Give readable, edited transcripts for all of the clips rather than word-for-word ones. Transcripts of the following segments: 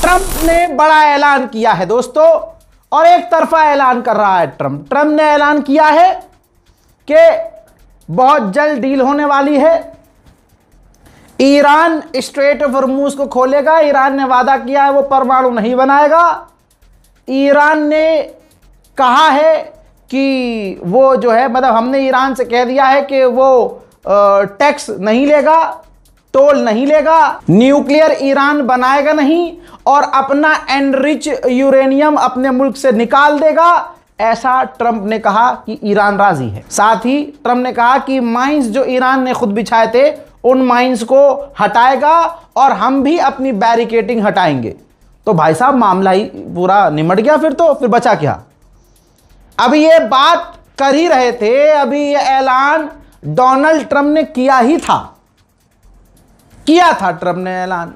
Trump ने बड़ा ऐलान किया है दोस्तों, और एक तरफा ऐलान कर रहा है ट्रंप ने ऐलान किया है कि बहुत जल्द डील होने वाली है। ईरान स्ट्रेट ऑफ हॉर्मूज को खोलेगा। ईरान ने वादा किया है वो परमाणु नहीं बनाएगा। ईरान ने कहा है कि वो जो है मतलब हमने ईरान से कह दिया है कि वो टैक्स नहीं लेगा, टोल नहीं लेगा, न्यूक्लियर ईरान बनाएगा नहीं और अपना एनरिच यूरेनियम अपने मुल्क से निकाल देगा। ऐसा ट्रंप ने कहा कि ईरान राजी है। साथ ही ट्रंप ने कहा कि माइंस जो ईरान ने खुद बिछाए थे उन माइंस को हटाएगा और हम भी अपनी बैरिकेडिंग हटाएंगे। तो भाई साहब मामला ही पूरा निमट गया। फिर बचा क्या? अभी ये बात कर ही रहे थे, अभी ये ऐलान डोनाल्ड ट्रंप ने किया था ट्रंप ने ऐलान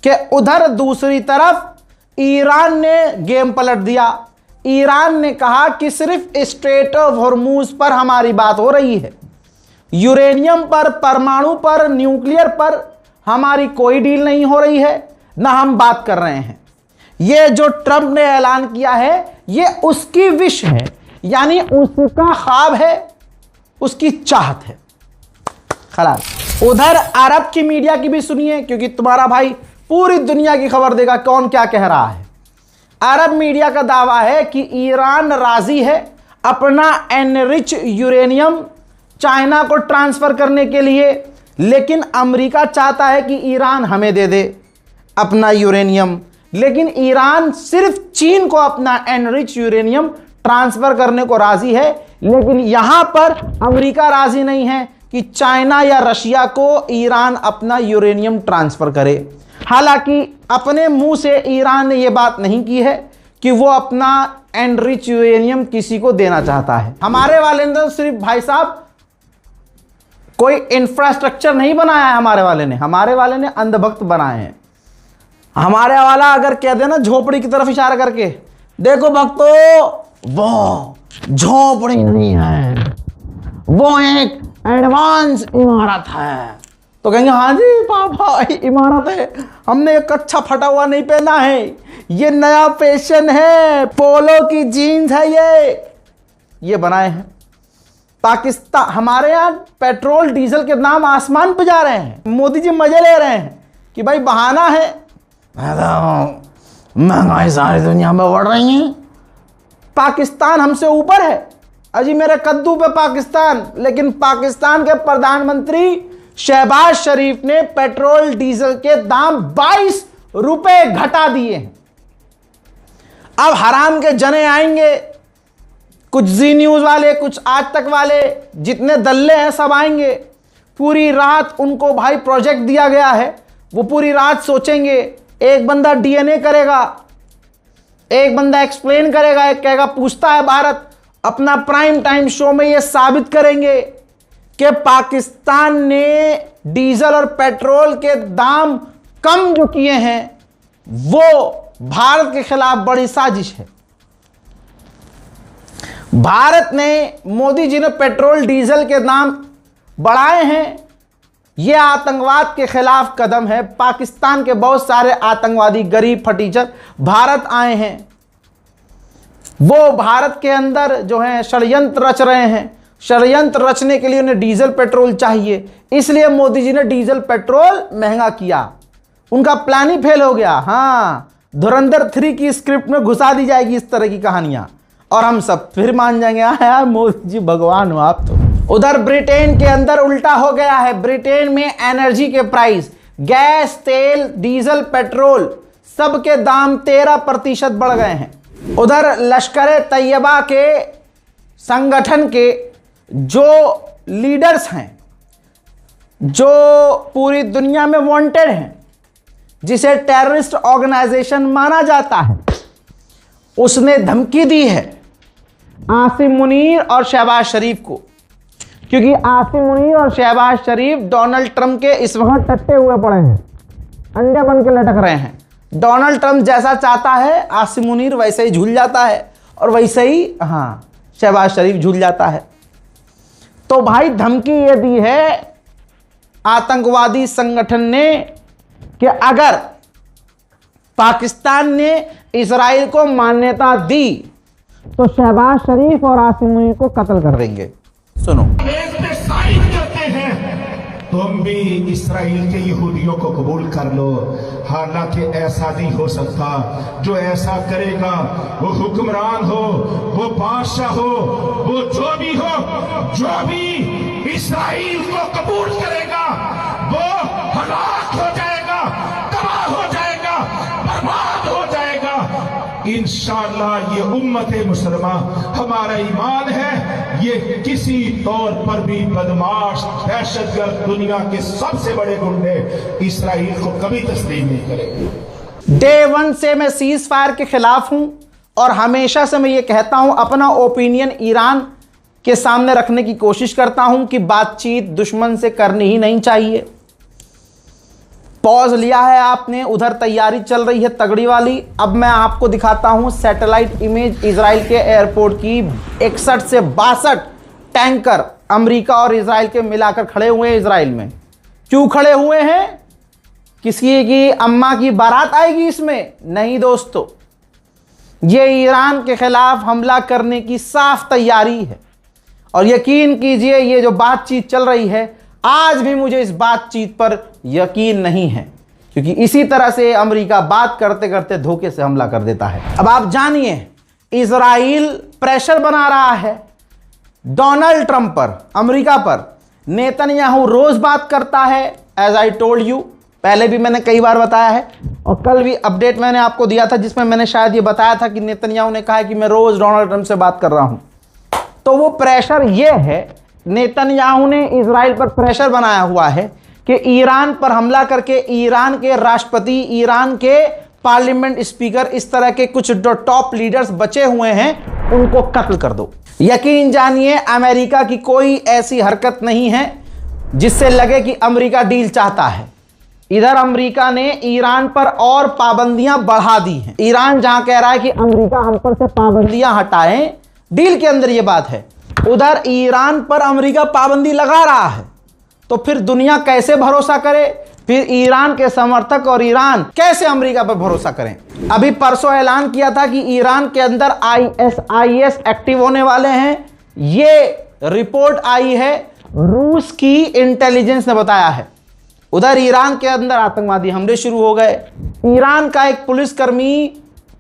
कि उधर दूसरी तरफ ईरान ने गेम पलट दिया। ईरान ने कहा कि सिर्फ स्ट्रेट ऑफ हॉर्मूज पर हमारी बात हो रही है, यूरेनियम पर, परमाणु पर, न्यूक्लियर पर हमारी कोई डील नहीं हो रही है, ना हम बात कर रहे हैं। ये जो ट्रंप ने ऐलान किया है ये उसकी विश है, यानी उसका ख्वाब है, उसकी चाहत है। खलास। उधर अरब की मीडिया की भी सुनिए, क्योंकि तुम्हारा भाई पूरी दुनिया की खबर देगा कौन क्या कह रहा है। अरब मीडिया का दावा है कि ईरान राजी है अपना एनरिच यूरेनियम चाइना को ट्रांसफर करने के लिए, लेकिन अमेरिका चाहता है कि ईरान हमें दे दे अपना यूरेनियम, लेकिन ईरान सिर्फ चीन को अपना एनरिच यूरेनियम ट्रांसफर करने को राजी है। लेकिन यहां पर अमेरिका राजी नहीं है कि चाइना या रशिया को ईरान अपना यूरेनियम ट्रांसफर करे। हालांकि अपने मुंह से ईरान ने यह बात नहीं की है कि वो अपना एनरिच यूरेनियम किसी को देना चाहता है। हमारे वाले ने तो सिर्फ भाई साहब कोई इंफ्रास्ट्रक्चर नहीं बनाया है, हमारे वाले ने अंधभक्त बनाए हैं। हमारे वाला अगर कह देना झोपड़ी की तरफ इशारा करके, देखो भक्तों वो झोपड़ी नहीं है, वो एक एडवांस इमारत है, तो कहेंगे हाँ जी पापा इमारत है, हमने एक कच्चा फटा हुआ नहीं पहना है, ये नया फैशन है, पोलो की जीन्स है, ये बनाए हैं। पाकिस्तान, हमारे यहाँ पेट्रोल डीजल के दाम आसमान पे जा रहे हैं। मोदी जी मजे ले रहे हैं कि भाई बहाना है, महंगाई सारी दुनिया में बढ़ रही है, पाकिस्तान हमसे ऊपर है। अजी मेरे कद्दू पे पाकिस्तान। लेकिन पाकिस्तान के प्रधानमंत्री शहबाज शरीफ ने पेट्रोल डीजल के दाम 22 रुपए घटा दिए हैं। अब हराम के जने आएंगे, कुछ जी न्यूज वाले, कुछ आज तक वाले, जितने दल्ले हैं सब आएंगे। पूरी रात उनको भाई प्रोजेक्ट दिया गया है, वो पूरी रात सोचेंगे। एक बंदा डीएनए करेगा, एक बंदा एक्सप्लेन करेगा, एक कहेगा पूछता है भारत। अपना प्राइम टाइम शो में ये साबित करेंगे कि पाकिस्तान ने डीजल और पेट्रोल के दाम कम जो किए हैं वो भारत के खिलाफ बड़ी साजिश है। भारत ने, मोदी जी ने पेट्रोल डीजल के दाम बढ़ाए हैं, यह आतंकवाद के खिलाफ कदम है। पाकिस्तान के बहुत सारे आतंकवादी गरीब फटीचर भारत आए हैं, वो भारत के अंदर जो है षड्यंत्र रच रहे हैं। षड्यंत्र रचने के लिए उन्हें डीजल पेट्रोल चाहिए, इसलिए मोदी जी ने डीजल पेट्रोल महंगा किया। उनका प्लान ही फेल हो गया। हाँ, धुरंधर 3 की स्क्रिप्ट में घुसा दी जाएगी इस तरह की कहानियां और हम सब फिर मान जाएंगे हाँ यार मोदी जी भगवान हो आप तो। उधर ब्रिटेन के अंदर उल्टा हो गया है। ब्रिटेन में एनर्जी के प्राइस, गैस, तेल, डीजल, पेट्रोल सबके दाम 13% बढ़ गए हैं। उधर लश्कर तैयबा के संगठन के जो लीडर्स हैं, जो पूरी दुनिया में वांटेड हैं, जिसे टेररिस्ट ऑर्गेनाइजेशन माना जाता है, उसने धमकी दी है आसिम मुनीर और शहबाज शरीफ को, क्योंकि आसिम मुनीर और शहबाज शरीफ डोनाल्ड ट्रंप के इस वक्त टट्टे हुए पड़े हैं, अंडे बन के लटक रहे हैं। डोनाल्ड ट्रंप जैसा चाहता है आसिम मुनीर वैसे ही झूल जाता है और वैसे ही शहबाज शरीफ झूल जाता है। तो भाई धमकी ये दी है आतंकवादी संगठन ने कि अगर पाकिस्तान ने इजराइल को मान्यता दी तो शहबाज शरीफ और आसिम मुनीर को कत्ल कर देंगे। सुनो, तुम भी इस्राइल के यहूदियों को कबूल कर लो, हालांकि ऐसा नहीं हो सकता। जो ऐसा करेगा वो हुक्मरान हो, वो बादशाह हो, वो जो भी इस्राइल को कबूल करेगा वो हलाक हो जाएगा, तबाह हो जाएगा, बर्बाद हो जाएगा। इंशाअल्लाह ये उम्मत मुसलमा, हमारा ईमान है, ये किसी तौर पर भी बदमाश दहशतगर्द दुनिया के सबसे बड़े गुंडे इस्राइल को कभी तस्लीम नहीं करेंगे। डे 1 से मैं सीज फायर के खिलाफ हूं और हमेशा से मैं ये कहता हूं, अपना ओपिनियन ईरान के सामने रखने की कोशिश करता हूं कि बातचीत दुश्मन से करनी ही नहीं चाहिए। पॉज लिया है आपने, उधर तैयारी चल रही है तगड़ी वाली। अब मैं आपको दिखाता हूं सैटेलाइट इमेज इजराइल के एयरपोर्ट की। 61 से 62 टैंकर अमेरिका और इजराइल के मिलाकर खड़े हुए हैं इजराइल में। क्यों खड़े हुए हैं? किसी की अम्मा की बारात आएगी इसमें? नहीं दोस्तों, ये ईरान के खिलाफ हमला करने की साफ तैयारी है। और यकीन कीजिए, ये जो बातचीत चल रही है, आज भी मुझे इस बातचीत पर यकीन नहीं है, क्योंकि इसी तरह से अमेरिका बात करते करते धोखे से हमला कर देता है। अब आप जानिए, इजराइल प्रेशर बना रहा है डोनाल्ड ट्रंप पर, अमेरिका पर। नेतन्याहू रोज बात करता है, एज आई टोल्ड यू, पहले भी मैंने कई बार बताया है और कल भी अपडेट मैंने आपको दिया था जिसमें मैंने शायद ये बताया था कि नेतन्याहू ने कहा है कि मैं रोज डोनाल्ड ट्रंप से बात कर रहा हूं। तो वो प्रेशर ये है, नेतन्याहू ने इजराइल पर प्रेशर बनाया हुआ है कि ईरान पर हमला करके ईरान के राष्ट्रपति, ईरान के पार्लियामेंट स्पीकर, इस तरह के कुछ जो टॉप लीडर्स बचे हुए हैं उनको कत्ल कर दो। यकीन जानिए, अमेरिका की कोई ऐसी हरकत नहीं है जिससे लगे कि अमेरिका डील चाहता है। इधर अमेरिका ने ईरान पर और पाबंदियां बढ़ा दी हैं। ईरान जहां कह रहा है कि अमेरिका हम पर से पाबंदियां हटाएं, डील के अंदर यह बात है, उधर ईरान पर अमेरिका पाबंदी लगा रहा है। तो फिर दुनिया कैसे भरोसा करे? फिर ईरान के समर्थक और ईरान कैसे अमेरिका पर भरोसा करें? अभी परसों ऐलान किया था कि ईरान के अंदर ISIS एक्टिव होने वाले हैं। ये रिपोर्ट आई है, रूस की इंटेलिजेंस ने बताया है। उधर ईरान के अंदर आतंकवादी हमले शुरू हो गए। ईरान का एक पुलिसकर्मी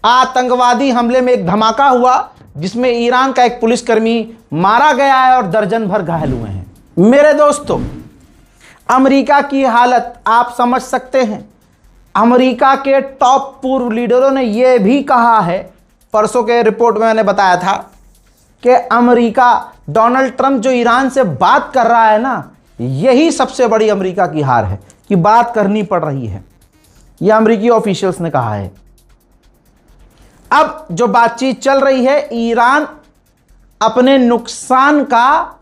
आतंकवादी हमले में एक धमाका हुआ जिसमें ईरान का एक पुलिसकर्मी मारा गया है और दर्जन भर घायल हुए हैं। मेरे दोस्तों, अमेरिका की हालत आप समझ सकते हैं। अमेरिका के टॉप पूर्व लीडरों ने यह भी कहा है, परसों के रिपोर्ट में मैंने बताया था कि अमेरिका, डोनाल्ड ट्रंप जो ईरान से बात कर रहा है ना, यही सबसे बड़ी अमेरिका की हार है कि बात करनी पड़ रही है। यह अमेरिकी ऑफिशियल्स ने कहा है। अब जो बातचीत चल रही है, ईरान अपने नुकसान का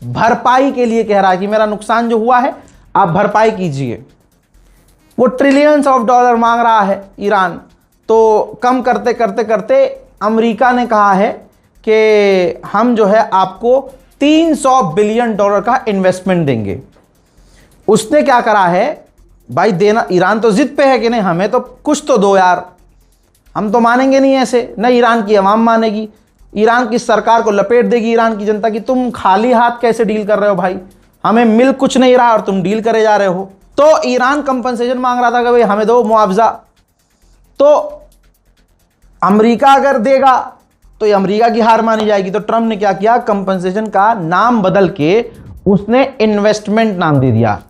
भरपाई के लिए कह रहा है कि मेरा नुकसान जो हुआ है आप भरपाई कीजिए। वो ट्रिलियंस ऑफ डॉलर मांग रहा है ईरान। तो कम करते करते करते अमेरिका ने कहा है कि हम जो है आपको $300 बिलियन का इन्वेस्टमेंट देंगे। उसने क्या करा है भाई, देना, ईरान तो जिद पे है कि नहीं हमें तो कुछ तो दो यार, हम तो मानेंगे नहीं ऐसे। न ईरान की अवाम मानेगी, ईरान की सरकार को लपेट देगी ईरान की जनता की, तुम खाली हाथ कैसे डील कर रहे हो भाई, हमें मिल कुछ नहीं रहा और तुम डील करे जा रहे हो। तो ईरान कंपनसेशन मांग रहा था कि भाई हमें दो मुआवजा। तो अमेरिका अगर देगा तो ये अमेरिका की हार मानी जाएगी। तो ट्रंप ने क्या किया, कंपनसेशन का नाम बदल के उसने इन्वेस्टमेंट नाम दे दिया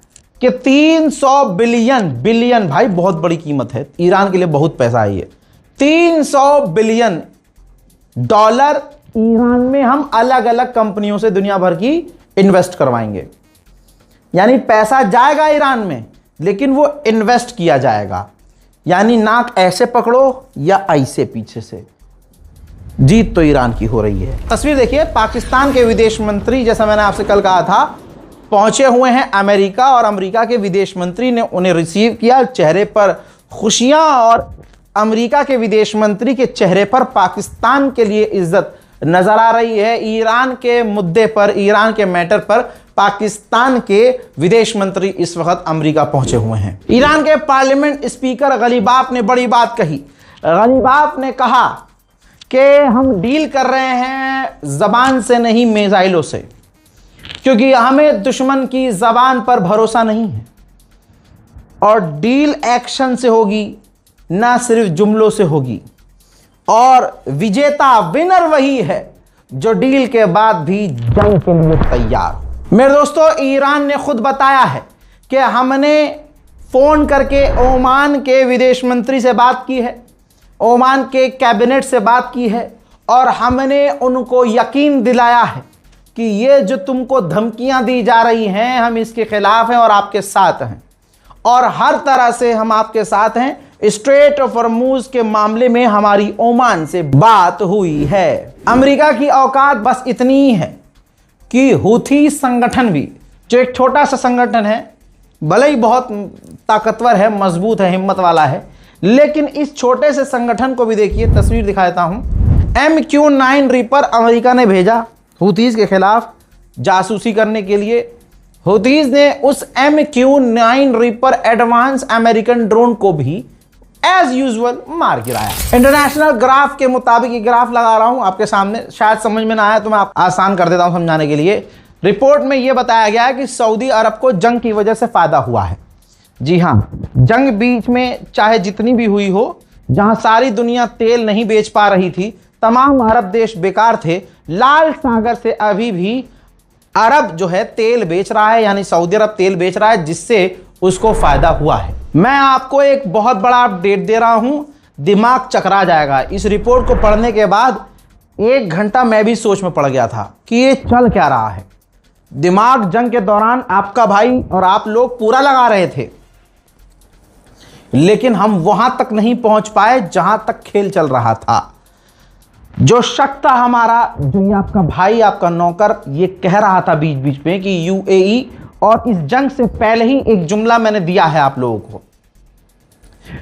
कि 300 बिलियन भाई बहुत बड़ी कीमत है, ईरान के लिए बहुत पैसा है ये। $300 बिलियन ईरान में हम अलग अलग कंपनियों से दुनिया भर की इन्वेस्ट करवाएंगे। यानी पैसा जाएगा ईरान में, लेकिन वो इन्वेस्ट किया जाएगा। यानी नाक ऐसे पकड़ो या ऐसे पीछे से, जीत तो ईरान की हो रही है। तस्वीर देखिए, पाकिस्तान के विदेश मंत्री, जैसा मैंने आपसे कल कहा था, पहुंचे हुए हैं अमेरिका और अमेरिका के विदेश मंत्री ने उन्हें रिसीव किया। चेहरे पर खुशियां और अमेरिका के विदेश मंत्री के चेहरे पर पाकिस्तान के लिए इज्जत नजर आ रही है। ईरान के मुद्दे पर, ईरान के मैटर पर पाकिस्तान के विदेश मंत्री इस वक्त अमेरिका पहुंचे हुए हैं। ईरान के पार्लियामेंट स्पीकर गलीबाफ ने बड़ी बात कही। गलीबाफ ने कहा कि हम डील कर रहे हैं जबान से नहीं, मिसाइलों से, क्योंकि हमें दुश्मन की जबान पर भरोसा नहीं है और डील एक्शन से होगी, ना सिर्फ जुमलों से होगी। और विजेता, विनर वही है जो डील के बाद भी जंग के लिए तैयार हो। मेरे दोस्तों, ईरान ने खुद बताया है कि हमने फोन करके ओमान के विदेश मंत्री से बात की है, ओमान के कैबिनेट से बात की है और हमने उनको यकीन दिलाया है कि ये जो तुमको धमकियां दी जा रही हैं, हम इसके खिलाफ हैं और आपके साथ हैं और हर तरह से हम आपके साथ हैं। स्ट्रेट ऑफ हॉर्मुज के मामले में हमारी ओमान से बात हुई है। अमेरिका की औकात बस इतनी ही है कि हूथी संगठन भी, जो एक छोटा सा संगठन है, भले ही बहुत ताकतवर है, मजबूत है, हिम्मत वाला है, लेकिन इस छोटे से संगठन को भी देखिए, तस्वीर दिखा देता हूं। MQ-9 रीपर अमेरिका ने भेजा हूथीज के खिलाफ जासूसी करने के लिए। हूथीज ने उस MQ-9 reaper advance American drone को भी एज यूजुअल मार गिराया। इंटरनेशनल ग्राफ के मुताबिक ये ग्राफ लगा रहा हूं आपके सामने, शायद समझ में ना आया तो मैं आसान कर देता हूं समझाने के लिए। रिपोर्ट में यह बताया गया है कि सऊदी अरब को जंग की वजह से फायदा हुआ है। जी हां, जंग बीच में चाहे जितनी भी हुई हो, जहां सारी दुनिया तेल नहीं बेच पा रही थी, तमाम अरब देश बेकार थे, लाल सागर से अभी भी अरब जो है तेल बेच रहा है, यानी सऊदी अरब तेल बेच रहा है, जिससे उसको फायदा हुआ है। मैं आपको एक बहुत बड़ा अपडेट दे रहा हूं, दिमाग चकरा जाएगा। इस रिपोर्ट को पढ़ने के बाद 1 घंटा मैं भी सोच में पड़ गया था कि ये चल क्या रहा है। दिमाग जंग के दौरान आपका भाई और आप लोग पूरा लगा रहे थे, लेकिन हम वहां तक नहीं पहुंच पाए जहां तक खेल चल रहा था। जो शक था हमारा, जो ये आपका भाई, आपका नौकर ये कह रहा था बीच बीच में कि यूएई, और इस जंग से पहले ही एक जुमला मैंने दिया है आप लोगों को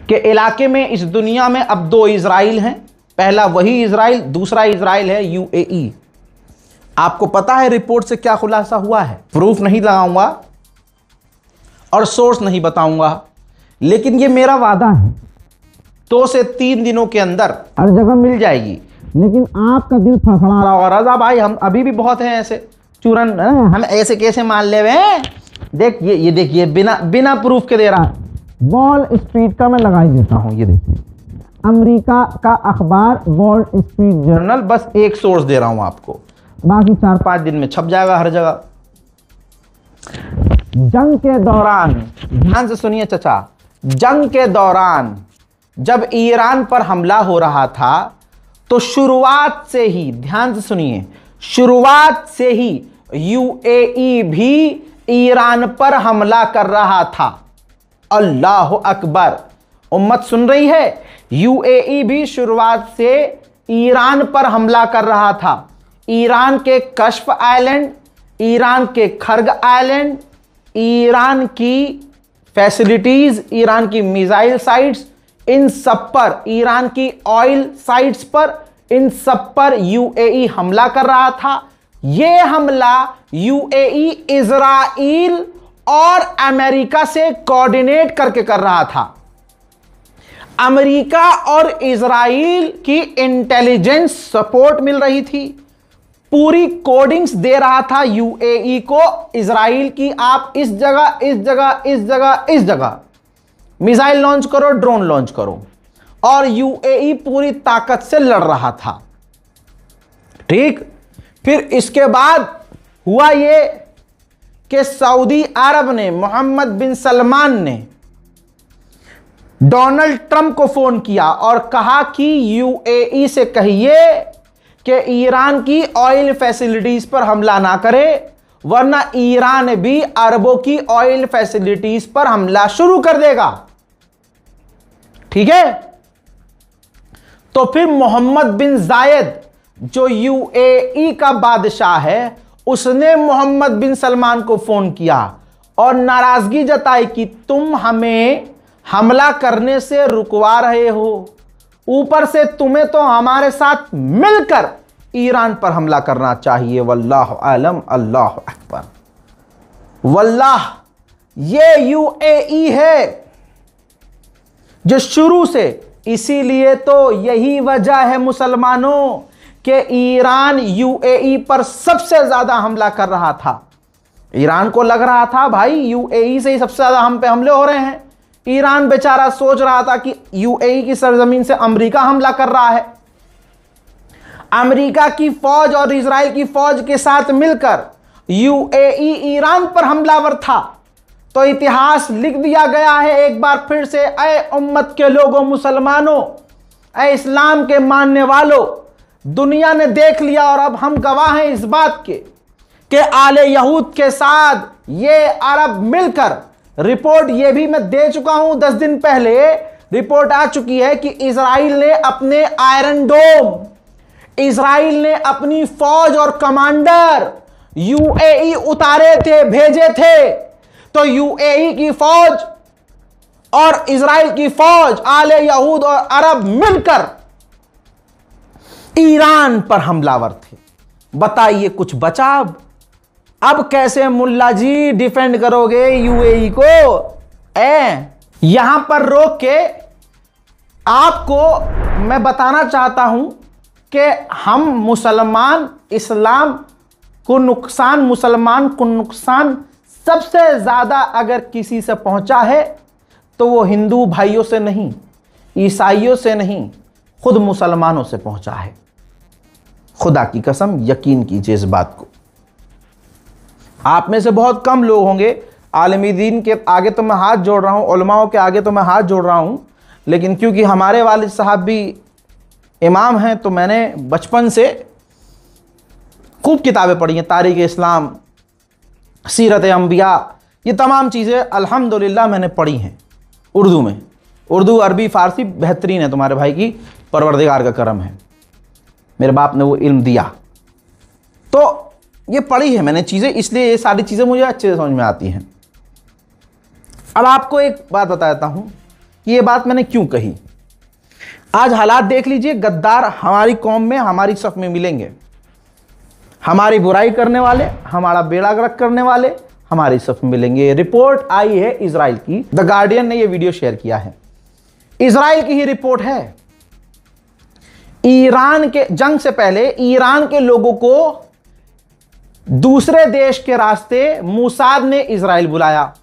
कि इलाके में, इस दुनिया में अब 2 इजराइल हैं। पहला वही इजराइल, दूसरा इजराइल है यूएई। आपको पता है रिपोर्ट से क्या खुलासा हुआ है? प्रूफ नहीं लगाऊंगा और सोर्स नहीं बताऊंगा, लेकिन ये मेरा वादा है 2 से 3 दिनों के अंदर हर जगह मिल जाएगी। लेकिन आपका दिल फड़फड़ा रहा होगा, रजा भाई हम अभी भी बहुत हैं ऐसे चूरन, हम ऐसे कैसे मान ले हुए हैं? देख ये देखिए, बिना प्रूफ के दे रहा है। वॉल स्ट्रीट का मैं लगा ही देता हूं, ये देखिए, अमेरिका का अखबार वॉल स्ट्रीट जर्नल, बस एक सोर्स दे रहा हूं आपको, बाकी 4-5 दिन में छप जाएगा हर जगह। जंग के दौरान, ध्यान से सुनिए चचा, जंग के दौरान जब ईरान पर हमला हो रहा था तो शुरुआत से ही, ध्यान से सुनिए, शुरुआत से ही यूएई भी ईरान पर हमला कर रहा था। अल्लाह अकबर, उम्मत सुन रही है? यूएई भी शुरुआत से ईरान पर हमला कर रहा था। ईरान के कश्फ आइलैंड, ईरान के खर्ग आइलैंड, ईरान की फैसिलिटीज, ईरान की मिसाइल साइट्स, इन सब पर, ईरान की ऑयल साइट्स पर, इन सब पर यूएई हमला कर रहा था। यह हमला यूएई इजराइल और अमेरिका से कोऑर्डिनेट करके कर रहा था। अमेरिका और इजराइल की इंटेलिजेंस सपोर्ट मिल रही थी, पूरी कोडिंग्स दे रहा था यूएई को, इजराइल की आप इस जगह, इस जगह, इस जगह, इस जगह मिसाइल लॉन्च करो, ड्रोन लॉन्च करो, और यूएई पूरी ताकत से लड़ रहा था। ठीक, फिर इसके बाद हुआ ये कि सऊदी अरब ने, मोहम्मद बिन सलमान ने डोनाल्ड ट्रंप को फोन किया और कहा कि यूएई से कहिए कि ईरान की ऑयल फैसिलिटीज पर हमला ना करे, वरना ईरान भी अरबों की ऑयल फैसिलिटीज पर हमला शुरू कर देगा। ठीक है, तो फिर मोहम्मद बिन जायद जो यूएई का बादशाह है, उसने मोहम्मद बिन सलमान को फोन किया और नाराजगी जताई कि तुम हमें हमला करने से रुकवा रहे हो, ऊपर से तुम्हें तो हमारे साथ मिलकर ईरान पर हमला करना चाहिए। वल्लाह आलम, अल्लाह अकबर। वल्लाह ये यूएई है जो शुरू से, इसीलिए तो यही वजह है मुसलमानों कि ईरान यूएई पर सबसे ज्यादा हमला कर रहा था। ईरान को लग रहा था भाई यूएई से ही सबसे ज्यादा हम पे हमले हो रहे हैं। ईरान बेचारा सोच रहा था कि यूएई की सरजमीन से अमेरिका हमला कर रहा है। अमेरिका की फौज और इजराइल की फौज के साथ मिलकर यूएई ईरान पर हमलावर था। तो इतिहास लिख दिया गया है एक बार फिर से, ऐ उम्मत के लोगों, मुसलमानों, ऐ इस्लाम के मानने वालों, दुनिया ने देख लिया और अब हम गवाह हैं इस बात के कि आले यहूद के साथ ये अरब मिलकर, रिपोर्ट ये भी मैं दे चुका हूं 10 दिन पहले, रिपोर्ट आ चुकी है कि इजराइल ने अपने आयरन डोम, इजराइल ने अपनी फौज और कमांडर यूएई उतारे थे, भेजे थे। तो यूएई की फौज और इजराइल की फौज, आले यहूद और अरब मिलकर ईरान पर हमलावर थे। बताइए कुछ बचा? अब कैसे मुल्ला जी डिफेंड करोगे यूएई को? यहां पर रोक के आपको मैं बताना चाहता हूं कि हम मुसलमान, इस्लाम को नुकसान, मुसलमान को नुकसान सबसे ज्यादा अगर किसी से पहुंचा है तो वो हिंदू भाइयों से नहीं, ईसाइयों से नहीं, खुद मुसलमानों से पहुंचा है। खुदा की कसम यकीन कीजिए इस बात को। आप में से बहुत कम लोग होंगे, आलमी दीन के आगे तो मैं हाथ जोड़ रहा हूं, उलमाओं के आगे तो मैं हाथ जोड़ रहा हूं, लेकिन क्योंकि हमारे वालिद साहब भी इमाम हैं तो मैंने बचपन से खूब किताबें पढ़ी हैं, तारीख़ इस्लाम, सीरत अंबिया, ये तमाम चीज़ें अल्हम्दुलिल्लाह मैंने पढ़ी हैं उर्दू में। उर्दू, अरबी, फ़ारसी बेहतरीन है, तुम्हारे भाई की परवरदिगार का करम है, मेरे बाप ने वो इल्म दिया। तो ये पढ़ी है मैंने चीज़ें, इसलिए ये सारी चीज़ें मुझे अच्छे से समझ में आती हैं। अब आपको एक बात बता देता हूँ कि ये बात मैंने क्यों कही। आज हालात देख लीजिए, गद्दार हमारी कौम में, हमारी सफ में मिलेंगे। हमारी बुराई करने वाले, हमारा बेड़ा गर्क करने वाले हमारी सफ में मिलेंगे। रिपोर्ट आई है इजराइल की, द गार्डियन ने ये वीडियो शेयर किया है, इजराइल की ही रिपोर्ट है। ईरान के जंग से पहले ईरान के लोगों को दूसरे देश के रास्ते मूसाद ने इजराइल बुलाया,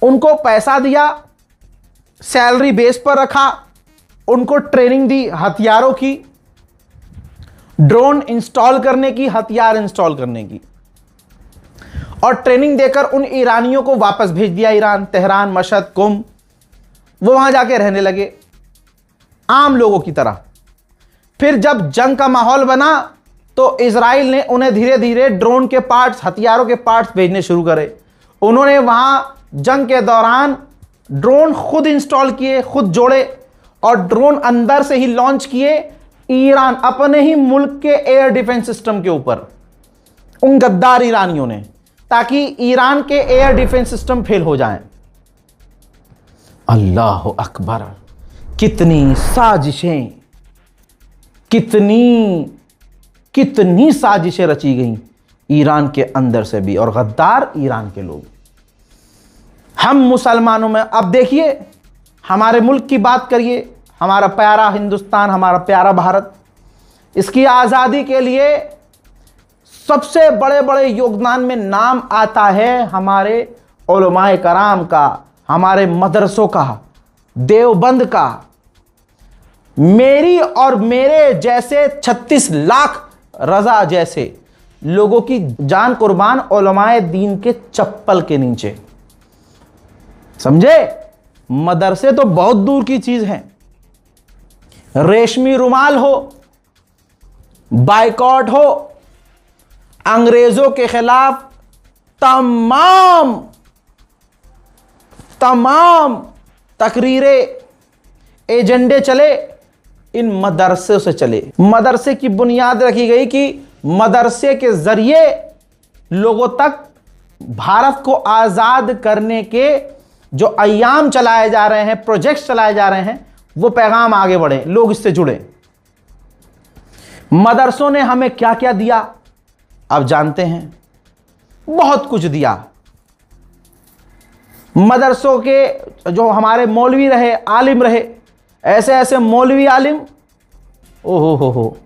उनको पैसा दिया, सैलरी बेस पर रखा, उनको ट्रेनिंग दी हथियारों की, ड्रोन इंस्टॉल करने की, हथियार इंस्टॉल करने की, और ट्रेनिंग देकर उन ईरानियों को वापस भेज दिया ईरान, तेहरान, मशहद, कुम। वो वहां जाके रहने लगे आम लोगों की तरह। फिर जब जंग का माहौल बना तो इजराइल ने उन्हें धीरे धीरे ड्रोन के पार्ट्स, हथियारों के पार्ट्स भेजने शुरू करे। उन्होंने वहां जंग के दौरान ड्रोन खुद इंस्टॉल किए, खुद जोड़े, और ड्रोन अंदर से ही लॉन्च किए ईरान अपने ही मुल्क के एयर डिफेंस सिस्टम के ऊपर, उन गद्दार ईरानियों ने, ताकि ईरान के एयर डिफेंस सिस्टम फेल हो जाएं। अल्लाह अकबर, कितनी साजिशें, कितनी साजिशें रची गई ईरान के अंदर से भी, और गद्दार ईरान के लोग। हम मुसलमानों में अब देखिए, हमारे मुल्क की बात करिए, हमारा प्यारा हिंदुस्तान, हमारा प्यारा भारत, इसकी आज़ादी के लिए सबसे बड़े बड़े योगदान में नाम आता है हमारे उलमाए कराम का, हमारे मदरसों का, देवबंद का। मेरी और मेरे जैसे 36 लाख रजा जैसे लोगों की जान कुर्बान उलमाए दीन के चप्पल के नीचे, समझे? मदरसे तो बहुत दूर की चीज है। रेशमी रुमाल हो, बाइकॉट हो, अंग्रेजों के खिलाफ तमाम तकरीरें, एजेंडे चले, इन मदरसे से चले। मदरसे की बुनियाद रखी गई कि मदरसे के जरिए लोगों तक भारत को आजाद करने के जो अय्याम चलाए जा रहे हैं, प्रोजेक्ट्स चलाए जा रहे हैं, वो पैगाम आगे बढ़े, लोग इससे जुड़े। मदरसों ने हमें क्या क्या दिया अब जानते हैं। बहुत कुछ दिया। मदरसों के जो हमारे मौलवी रहे, आलिम रहे, ऐसे ऐसे मौलवी आलिम, ओहो हो,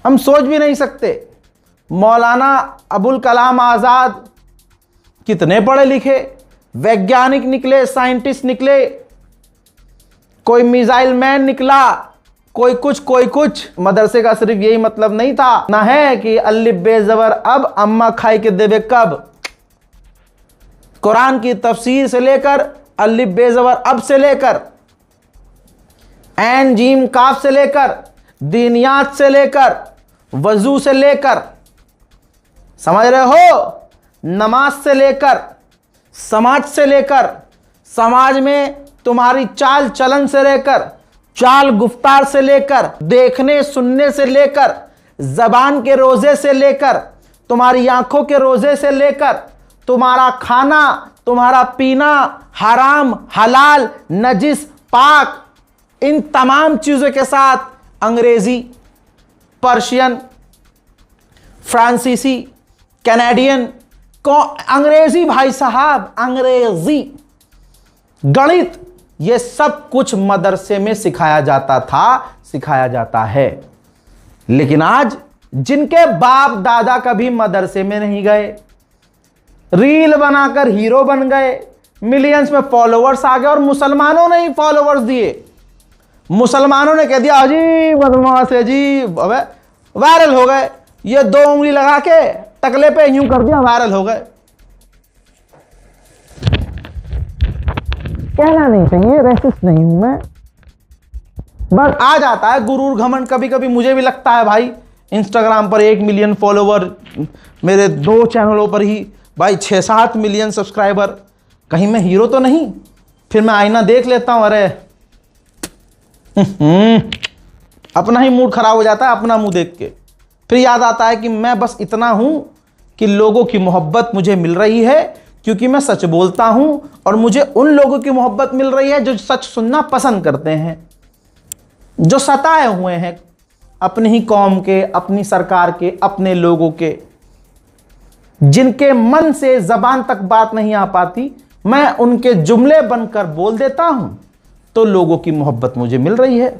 हम सोच भी नहीं सकते। मौलाना अबुल कलाम आज़ाद कितने पढ़े लिखे वैज्ञानिक निकले, साइंटिस्ट निकले, कोई मिसाइल मैन निकला, कोई कुछ। मदरसे का सिर्फ यही मतलब नहीं था ना है कि अलिफ बे ज़बर अब अम्मा खाई के देवे कब। कुरान की तफसीर से लेकर अलिफ बे ज़बर अब से लेकर ऐन जीम काफ से लेकर दीनियात से लेकर वजू से लेकर, समझ रहे हो, नमाज से लेकर, समाज से लेकर, समाज में तुम्हारी चाल चलन से लेकर, चाल गुफ्तार से लेकर, देखने सुनने से लेकर, जबान के रोजे से लेकर, तुम्हारी आंखों के रोजे से लेकर, तुम्हारा खाना, तुम्हारा पीना, हराम हलाल नजिस पाक, इन तमाम चीजों के साथ अंग्रेजी, पर्शियन, फ्रांसीसी, कैनेडियन, अंग्रेजी भाई साहब, अंग्रेजी, गणित, ये सब कुछ मदरसे में सिखाया जाता था, सिखाया जाता है। लेकिन आज जिनके बाप दादा कभी मदरसे में नहीं गए, रील बनाकर हीरो बन गए, मिलियंस में फॉलोवर्स आ गए, और मुसलमानों ने ही फॉलोवर्स दिए। मुसलमानों ने कह दिया अजी बदमाश है जी, अबे वायरल हो गए। ये 2 उंगली लगा के टकले पे यूं कर दिया, वायरल हो गए। कहना नहीं चाहिए, रेसिस्ट नहीं हूं मैं, बस आ जाता है गुरूर घमंड। कभी कभी मुझे भी लगता है भाई, इंस्टाग्राम पर 1 मिलियन फॉलोवर, मेरे 2 चैनलों पर ही भाई 6-7 मिलियन सब्सक्राइबर, कहीं मैं हीरो तो नहीं। फिर मैं आईना देख लेता हूं, अरे अपना ही मूड खराब हो जाता है अपना मुंह देख के। फिर याद आता है कि मैं बस इतना हूं कि लोगों की मोहब्बत मुझे मिल रही है क्योंकि मैं सच बोलता हूं, और मुझे उन लोगों की मोहब्बत मिल रही है जो सच सुनना पसंद करते हैं, जो सताए हुए हैं अपनी ही कौम के, अपनी सरकार के, अपने लोगों के, जिनके मन से जबान तक बात नहीं आ पाती, मैं उनके जुमले बनकर बोल देता हूं तो लोगों की मोहब्बत मुझे मिल रही है।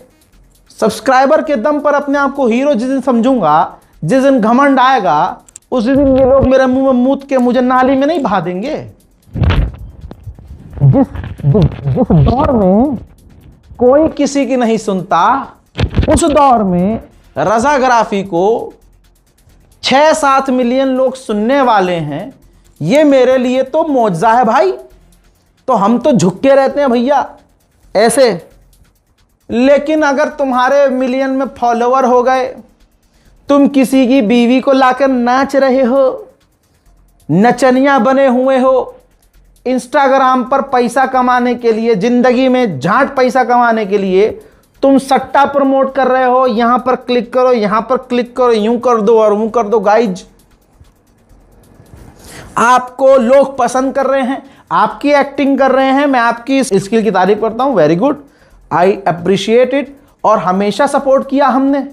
सब्सक्राइबर के दम पर अपने आप को हीरो जिस दिन समझूंगा, जिस दिन घमंड आएगा, उस दिन ये लोग मेरे मुंह में मूत के मुझे नाली में नहीं बहा देंगे। जिस दौर में कोई किसी की नहीं सुनता, उस दौर में रज़ाग्राफी को 6-7 मिलियन लोग सुनने वाले हैं, ये मेरे लिए तो मौजज़ा है भाई। तो हम तो झुक के रहते हैं भैया ऐसे। लेकिन अगर तुम्हारे मिलियन में फॉलोवर हो गए, तुम किसी की बीवी को लाकर नाच रहे हो, नचनिया बने हुए हो, इंस्टाग्राम पर पैसा कमाने के लिए, जिंदगी में झांट पैसा कमाने के लिए तुम सट्टा प्रमोट कर रहे हो, यहां पर क्लिक करो, यहां पर क्लिक करो, यूं कर दो और यूं कर दो, गाइज आपको लोग पसंद कर रहे हैं, आपकी एक्टिंग कर रहे हैं। मैं आपकी इस स्किल की तारीफ करता हूं, very good, I appreciate it. और हमेशा सपोर्ट किया हमने,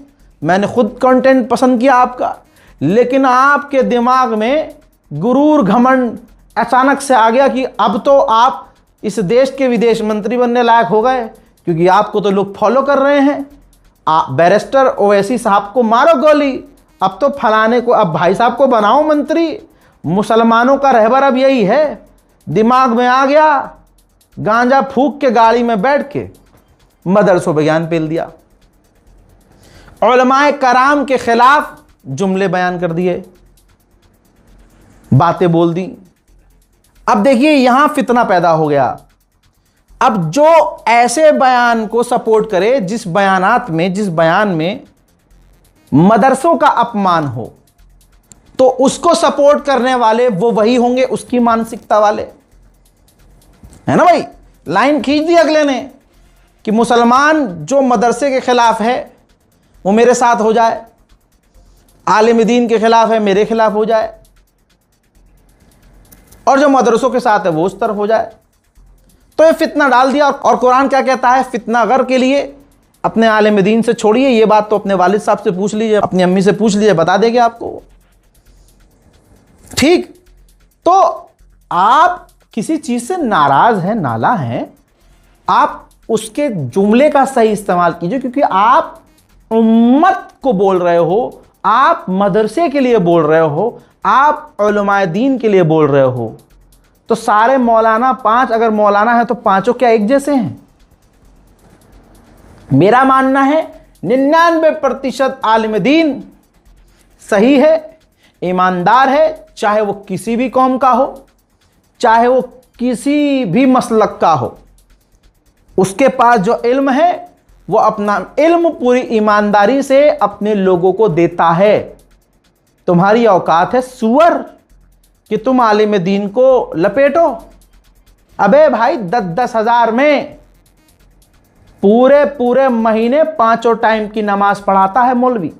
मैंने खुद कंटेंट पसंद किया आपका। लेकिन आपके दिमाग में गुरूर घमंड अचानक से आ गया कि अब तो आप इस देश के विदेश मंत्री बनने लायक हो गए, क्योंकि आपको तो लोग फॉलो कर रहे हैं। बैरिस्टर ओवैसी साहब को मारो गोली, अब तो फलाने को, अब भाई साहब को बनाओ मंत्री। मुसलमानों का रहबर अब यही है, दिमाग में आ गया, गांजा फूक के गाड़ी में बैठ के मदरसों बयान पेल दिया, उलमाए कराम के खिलाफ जुमले बयान कर दिए, बातें बोल दी। अब देखिए यहां फितना पैदा हो गया। अब जो ऐसे बयान को सपोर्ट करे, जिस बयान में मदरसों का अपमान हो, तो उसको सपोर्ट करने वाले वो वही होंगे, उसकी मानसिकता वाले, है ना भाई। लाइन खींच दी अगले ने कि मुसलमान जो मदरसे के खिलाफ है वो मेरे साथ हो जाए, आलिम दीन के खिलाफ है मेरे खिलाफ हो जाए, और जो मदरसों के साथ है वो उस तरफ हो जाए। तो ये फितना डाल दिया। और कुरान क्या कहता है, फितनागर के लिए अपने आलिम दीन से छोड़िए, ये बात तो अपने वालिद साहब से पूछ लीजिए, अपनी अम्मी से पूछ लीजिए, बता देंगे आपको। ठीक, तो आप किसी चीज से नाराज हैं, नाला हैं, आप उसके जुमले का सही इस्तेमाल कीजिए, क्योंकि आप उम्मत को बोल रहे हो, आप मदरसे के लिए बोल रहे हो, आप उलमाए दीन के लिए बोल रहे हो। तो सारे मौलाना, 5 अगर मौलाना है तो पांचों क्या एक जैसे हैं? मेरा मानना है 99% आलिम दीन सही है, ईमानदार है, चाहे वो किसी भी कौम का हो, चाहे वो किसी भी मसलक का हो। उसके पास जो इल्म है वो अपना इल्म पूरी ईमानदारी से अपने लोगों को देता है। तुम्हारी औकात है सुअर कि तुम आलिम दीन को लपेटो। अबे भाई 10-10 हज़ार में पूरे महीने 5 टाइम की नमाज पढ़ाता है मौलवी,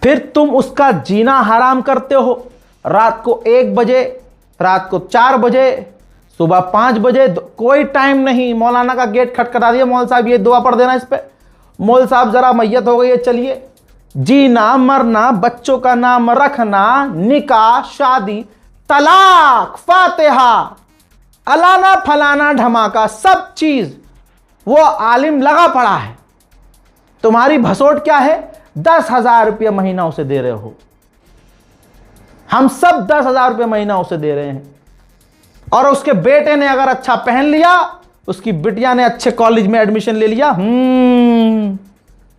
फिर तुम उसका जीना हराम करते हो। रात को 1 बजे, रात को 4 बजे, सुबह 5 बजे, कोई टाइम नहीं। मौलाना का गेट खटखटा दिया, मौल साहब ये दुआ पढ़ देना इस पे, मौल साहब जरा मैयत हो गई है, चलिए। जीना, मरना, बच्चों का नाम रखना, निकाह, शादी, तलाक, फातिहा, अलाना फलाना ढमाका, सब चीज वो आलिम लगा पड़ा है। तुम्हारी भसोट क्या है? 10,000 रुपये महीना उसे दे रहे हो। हम सब 10,000 रुपये महीना उसे दे रहे हैं। और उसके बेटे ने अगर अच्छा पहन लिया, उसकी बिटिया ने अच्छे कॉलेज में एडमिशन ले लिया,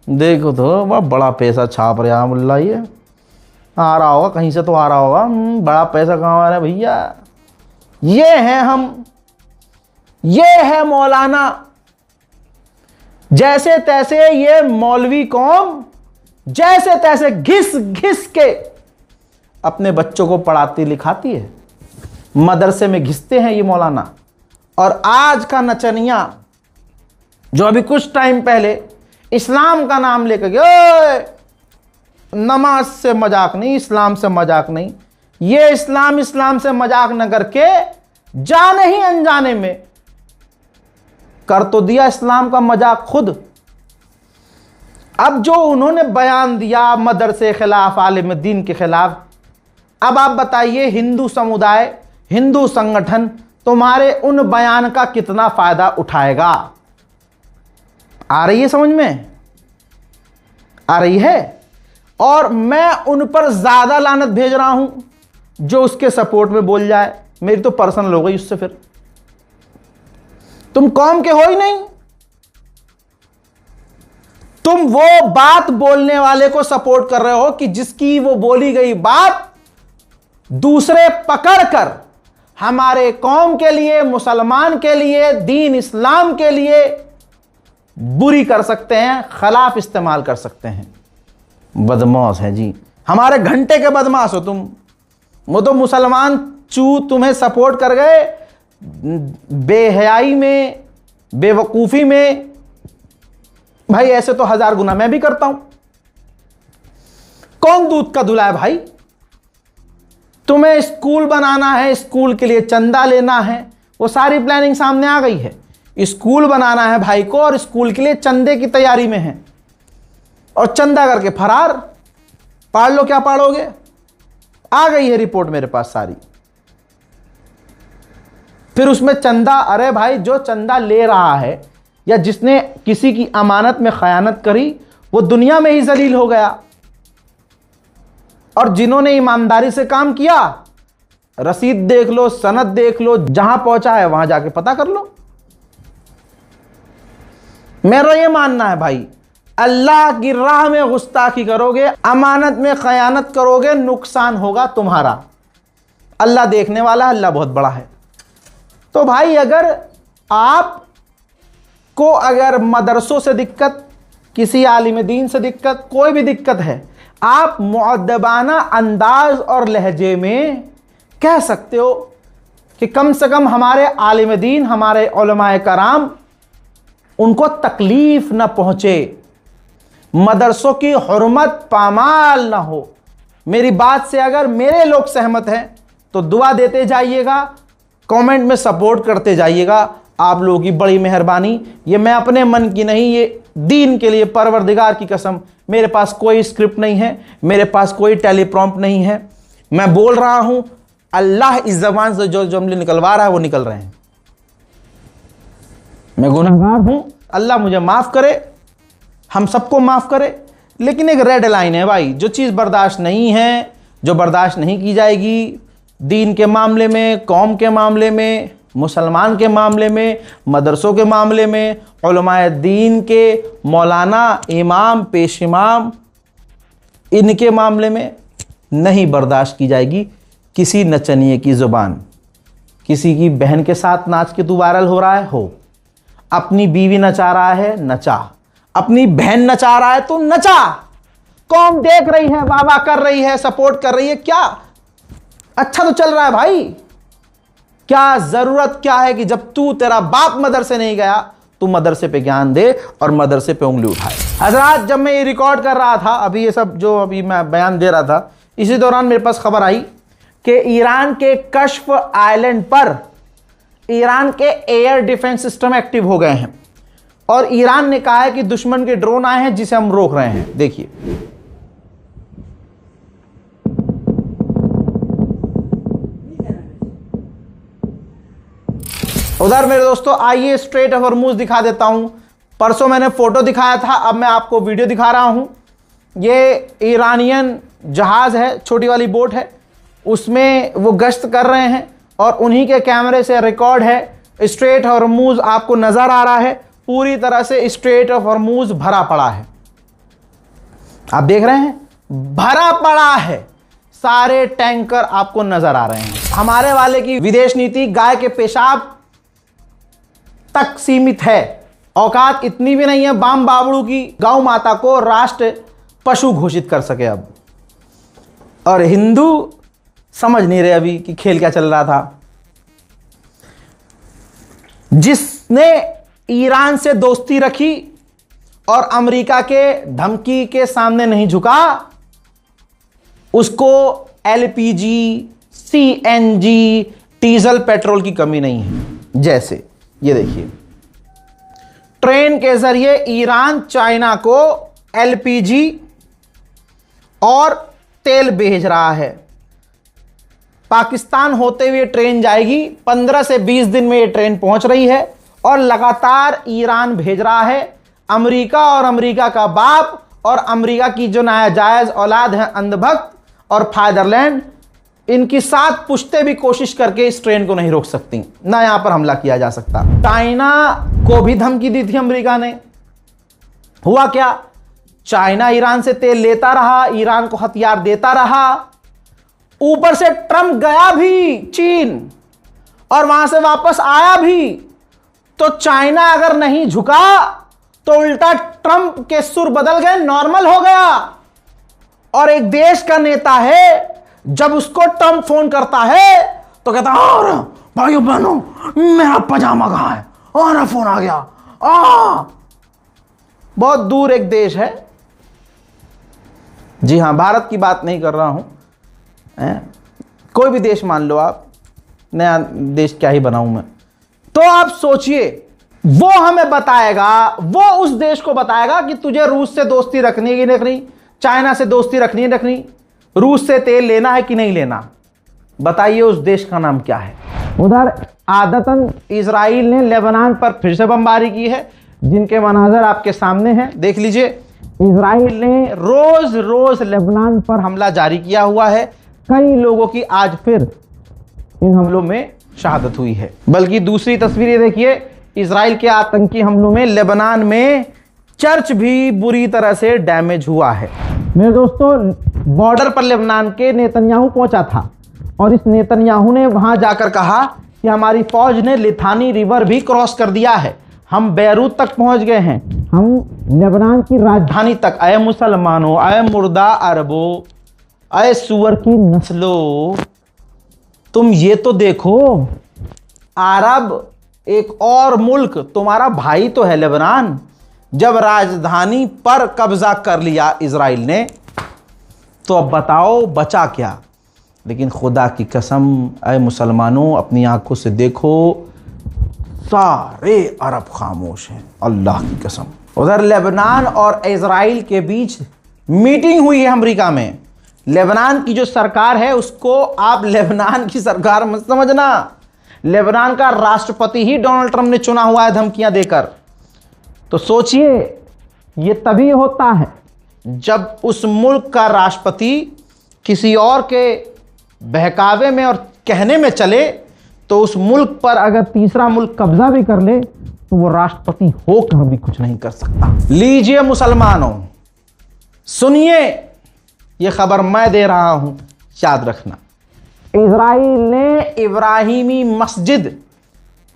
देखो तो बड़ा पैसा छाप रहा मुल्ला, ये आ रहा होगा कहीं से तो आ रहा होगा, बड़ा पैसा कमा रहा है भैया। ये हैं हम, ये है मौलाना। जैसे तैसे ये मौलवी कौम जैसे तैसे घिस घिस के अपने बच्चों को पढ़ाती लिखाती है, मदरसे में घिसते हैं ये मौलाना। और आज का नचनिया जो अभी कुछ टाइम पहले इस्लाम का नाम लेकर गए, नमाज से मजाक नहीं, इस्लाम से मजाक नहीं, ये इस्लाम से मजाक न करके जाने ही अनजाने में कर तो दिया इस्लाम का मजाक खुद। अब जो उन्होंने बयान दिया मदरसे खिलाफ, आलिम दीन के खिलाफ, अब आप बताइए हिंदू समुदाय, हिंदू संगठन तुम्हारे उन बयान का कितना फायदा उठाएगा? आ रही है समझ में? आ रही है? और मैं उन पर ज्यादा लानत भेज रहा हूं जो उसके सपोर्ट में बोल जाए। मेरी तो पर्सनल हो गई उससे। फिर तुम कौम के हो ही नहीं, तुम वो बात बोलने वाले को सपोर्ट कर रहे हो कि जिसकी वो बोली गई बात दूसरे पकड़कर हमारे कौम के लिए, मुसलमान के लिए, दीन इस्लाम के लिए बुरी कर सकते हैं, खिलाफ इस्तेमाल कर सकते हैं। बदमाश है जी, हमारे घंटे के बदमाश हो तुम। वो तो मुसलमान चू तुम्हें सपोर्ट कर गए बेहयाई में, बेवकूफ़ी में। भाई ऐसे तो 1000 गुना मैं भी करता हूं। कौन दूध का धुला है भाई? तुम्हें स्कूल बनाना है, स्कूल के लिए चंदा लेना है, वो सारी प्लानिंग सामने आ गई है। स्कूल बनाना है भाई को और स्कूल के लिए चंदे की तैयारी में है, और चंदा करके फरार। पढ़ लो, क्या पढ़ोगे? आ गई है रिपोर्ट मेरे पास सारी। फिर उसमें चंदा, अरे भाई जो चंदा ले रहा है या जिसने किसी की अमानत में खयानत करी वो दुनिया में ही जलील हो गया, और जिन्होंने ईमानदारी से काम किया रसीद देख लो, सनद देख लो, जहां पहुंचा है वहां जाके पता कर लो। मेरा ये मानना है भाई, अल्लाह की राह में गुस्ताखी करोगे, अमानत में खयानत करोगे, नुकसान होगा तुम्हारा। अल्लाह देखने वाला है, अल्लाह बहुत बड़ा है। तो भाई अगर आप को अगर मदरसों से दिक्कत, किसी आलिम दीन से दिक्कत, कोई भी दिक्कत है, आप मुअद्दबाना अंदाज और लहजे में कह सकते हो कि कम से कम हमारे आलिम दीन, हमारे उलमाए कराम, उनको तकलीफ ना पहुंचे, मदरसों की हुर्मत पामाल ना हो। मेरी बात से अगर मेरे लोग सहमत हैं तो दुआ देते जाइएगा, कमेंट में सपोर्ट करते जाइएगा। आप लोगों की बड़ी मेहरबानी। ये मैं अपने मन की नहीं, ये दीन के लिए परवरदिगार की कसम, मेरे पास कोई स्क्रिप्ट नहीं है, मेरे पास कोई टेलीप्रॉम्प्ट नहीं है। मैं बोल रहा हूं, अल्लाह इस जबान से जो जुमले निकलवा रहा है वो निकल रहे हैं। मैं गुनहगार हूं, अल्लाह मुझे माफ करे, हम सबको माफ करे। लेकिन एक रेड लाइन है भाई, जो चीज़ बर्दाश्त नहीं है, जो बर्दाश्त नहीं की जाएगी, दीन के मामले में, कौम के मामले में, मुसलमान के मामले में, मदरसों के मामले में, उलमाए दीन के, मौलाना, इमाम, पेश इमाम, इनके मामले में नहीं बर्दाश्त की जाएगी किसी नचनिए की ज़ुबान। किसी की बहन के साथ नाच के तू वायरल हो रहा है, हो। अपनी बीवी नचा रहा है, नचा। अपनी बहन नचा रहा है तो नचा। कौम देख रही है, वाह वाह कर रही है, सपोर्ट कर रही है, क्या अच्छा तो चल रहा है भाई। क्या जरूरत क्या है कि जब तू, तेरा बाप मदरसे नहीं गया, तू मदरसे पे ज्ञान दे और मदरसे पे उंगली उठाए। हजरात, जब मैं ये रिकॉर्ड कर रहा था, अभी ये सब जो अभी मैं बयान दे रहा था, इसी दौरान मेरे पास खबर आई कि ईरान के कश्फ आइलैंड पर ईरान के एयर डिफेंस सिस्टम एक्टिव हो गए हैं और ईरान ने कहा है कि दुश्मन के ड्रोन आए हैं जिसे हम रोक रहे हैं। देखिए, उधर मेरे दोस्तों, आइए स्ट्रेट ऑफ हॉर्मूज दिखा देता हूं। परसों मैंने फोटो दिखाया था, अब मैं आपको वीडियो दिखा रहा हूं। ये ईरानियन जहाज है, छोटी वाली बोट है, उसमें वो गश्त कर रहे हैं और उन्हीं के कैमरे से रिकॉर्ड है। स्ट्रेट ऑफ हॉर्मूज आपको नजर आ रहा है, पूरी तरह से स्ट्रेट ऑफ हॉर्मूज भरा पड़ा है। आप देख रहे हैं, भरा पड़ा है, सारे टैंकर आपको नजर आ रहे हैं। हमारे वाले की विदेश नीति गाय के पेशाब तक सीमित है, औकात इतनी भी नहीं है बाम बाबड़ू की गौ माता को राष्ट्र पशु घोषित कर सके अब। और हिंदू समझ नहीं रहे अभी कि खेल क्या चल रहा था। जिसने ईरान से दोस्ती रखी और अमेरिका के धमकी के सामने नहीं झुका, उसको एलपीजी, सीएनजी, डीजल, पेट्रोल की कमी नहीं है। जैसे ये देखिए, ट्रेन के जरिए ईरान चाइना को एलपीजी और तेल भेज रहा है। पाकिस्तान होते हुए ट्रेन जाएगी, 15 से 20 दिन में ये ट्रेन पहुंच रही है और लगातार ईरान भेज रहा है। अमेरिका और अमेरिका का बाप और अमेरिका की जो नाजायज औलाद है अंधभक्त और फादरलैंड, इनकी 7 पुश्ते भी कोशिश करके इस ट्रेन को नहीं रोक सकती, ना यहां पर हमला किया जा सकता। चाइना को भी धमकी दी थी अमेरिका ने। हुआ क्या? चाइना ईरान से तेल लेता रहा, ईरान को हथियार देता रहा, ऊपर से ट्रंप गया भी चीन और वहां से वापस आया भी। तो चाइना अगर नहीं झुका तो उल्टा ट्रंप के सुर बदल गए, नॉर्मल हो गया। और एक देश का नेता है, जब उसको ट्रंप फोन करता है तो कहता है, और भाइयों बहनों, मेरा पजामा कहां है? और फोन आ गया। बहुत दूर एक देश है, जी हां, भारत की बात नहीं कर रहा हूं, कोई भी देश मान लो आप, नया देश क्या ही बनाऊं मैं। तो आप सोचिए, वो हमें बताएगा, वो उस देश को बताएगा कि तुझे रूस से दोस्ती रखनी है कि नहीं रखनी, चाइना से दोस्ती रखनी है रखनी, रूस से तेल लेना है कि नहीं लेना। बताइए उस देश का नाम क्या है। उधर आदतन इजराइल ने लेबनान पर फिर से बमबारी की है, जिनके मनाजर आपके सामने हैं, देख लीजिए। इजराइल ने रोज रोज लेबनान पर हमला जारी किया हुआ है। कई लोगों की आज फिर इन हमलों में शहादत हुई है। बल्कि दूसरी तस्वीर ये देखिए, इजराइल के आतंकी हमलों में लेबनान में चर्च भी बुरी तरह से डैमेज हुआ है। मेरे दोस्तों, बॉर्डर पर लेबनान के नेतन्याहू पहुंचा था और इस नेतन्याहू ने वहां जाकर कहा कि हमारी फौज ने लिथानी रिवर भी क्रॉस कर दिया है, हम बैरूत तक पहुंच गए हैं, हम लेबनान की राजधानी तक। अय मुसलमानों, अय मुर्दा अरबो, अय सुअर की नस्लो, तुम ये तो देखो, अरब एक और मुल्क, तुम्हारा भाई तो है लेबनान, जब राजधानी पर कब्जा कर लिया इजराइल ने, तो अब बताओ बचा क्या। लेकिन खुदा की कसम, अय मुसलमानों, अपनी आंखों से देखो, सारे अरब खामोश हैं, अल्लाह की कसम। उधर लेबनान और इजराइल के बीच मीटिंग हुई है अमेरिका में। लेबनान की जो सरकार है उसको आप लेबनान की सरकार मत समझना, लेबनान का राष्ट्रपति ही डोनाल्ड ट्रंप ने चुना हुआ है धमकियां देकर। तो सोचिए, ये तभी होता है जब उस मुल्क का राष्ट्रपति किसी और के बहकावे में और कहने में चले, तो उस मुल्क पर अगर तीसरा मुल्क कब्जा भी कर ले तो वो राष्ट्रपति होकर भी कुछ नहीं कर सकता। लीजिए मुसलमानों, सुनिए, ये खबर मैं दे रहा हूं, याद रखना। इजराइल ने इब्राहिमी मस्जिद,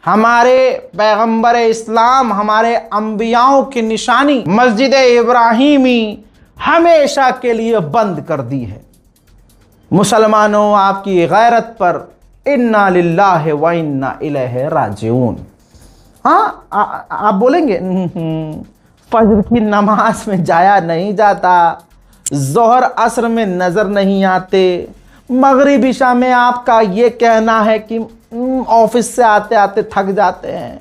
हमारे पैगंबर इस्लाम, हमारे अंबियाओं की निशानी मस्जिद इब्राहिमी हमेशा के लिए बंद कर दी है। मुसलमानों, आपकी गैरत पर इन्ना लिल्लाहि व इन्ना इलैहि राजिऊन। हाँ, आप बोलेंगे फजर की नमाज में जाया नहीं जाता, जोहर असर में नजर नहीं आते, मगरिब इशा में आपका ये कहना है कि ऑफिस से आते आते थक जाते हैं।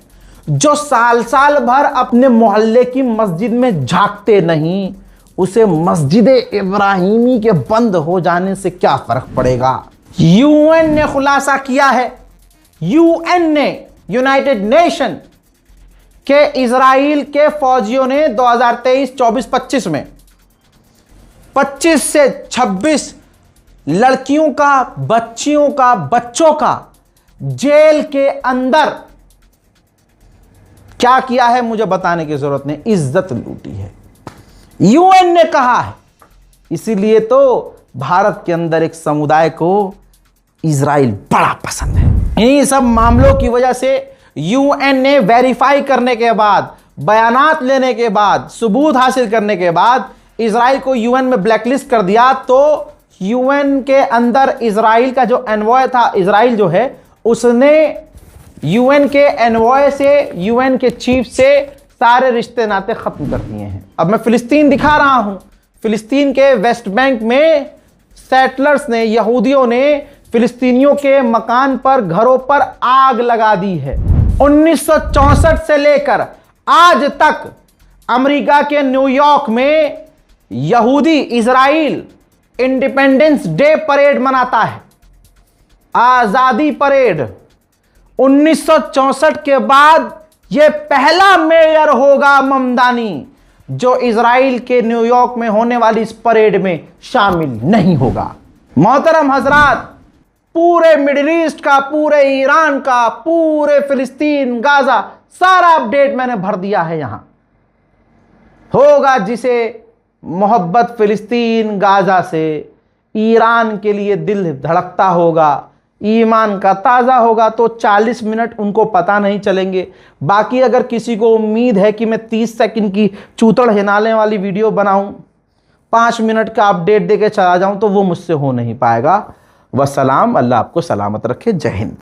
जो साल साल भर अपने मोहल्ले की मस्जिद में झांकते नहीं, उसे मस्जिद इब्राहिमी के बंद हो जाने से क्या फर्क पड़ेगा। यूएन ने खुलासा किया है, यूएन ने, यूनाइटेड नेशन के इजराइल के फौजियों ने 2023, 24, 25 में 25 से 26 लड़कियों का, बच्चों का जेल के अंदर क्या किया है मुझे बताने की जरूरत नहीं, इज्जत लूटी है। यूएन ने कहा है। इसीलिए तो भारत के अंदर एक समुदाय को इजराइल बड़ा पसंद है। इन्हीं सब मामलों की वजह से यूएन ने वेरीफाई करने के बाद, बयानात लेने के बाद, सबूत हासिल करने के बाद इजराइल को यूएन में ब्लैकलिस्ट कर दिया। तो यूएन के अंदर इजराइल का जो एनवॉय था, इजराइल जो है उसने यूएन के एनवॉय से, यूएन के चीफ से सारे रिश्ते नाते खत्म कर दिए हैं। अब मैं फिलिस्तीन दिखा रहा हूं। फिलिस्तीन के वेस्ट बैंक में सेटलर्स ने, यहूदियों ने फिलिस्तीनियों के मकान पर, घरों पर आग लगा दी है। 1964 से लेकर आज तक अमेरिका के न्यूयॉर्क में यहूदी इजराइल इंडिपेंडेंस डे परेड मनाता है, आजादी परेड। 1964 के बाद यह पहला मेयर होगा ममदानी जो इजराइल के न्यूयॉर्क में होने वाली इस परेड में शामिल नहीं होगा। मोहतरम हजरात, पूरे मिडिल ईस्ट का, पूरे ईरान का, पूरे फिलिस्तीन, गाजा, सारा अपडेट मैंने भर दिया है। यहां होगा जिसे मोहब्बत फिलिस्तीन, गाजा से, ईरान के लिए दिल धड़कता होगा, ईमान का ताज़ा होगा, तो 40 मिनट उनको पता नहीं चलेंगे। बाकी अगर किसी को उम्मीद है कि मैं 30 सेकंड की चूतड़ हिलाने वाली वीडियो बनाऊं, 5 मिनट का अपडेट देके चला जाऊं, तो वो मुझसे हो नहीं पाएगा। वस्सलाम, अल्लाह आपको सलामत रखे। जय हिंद।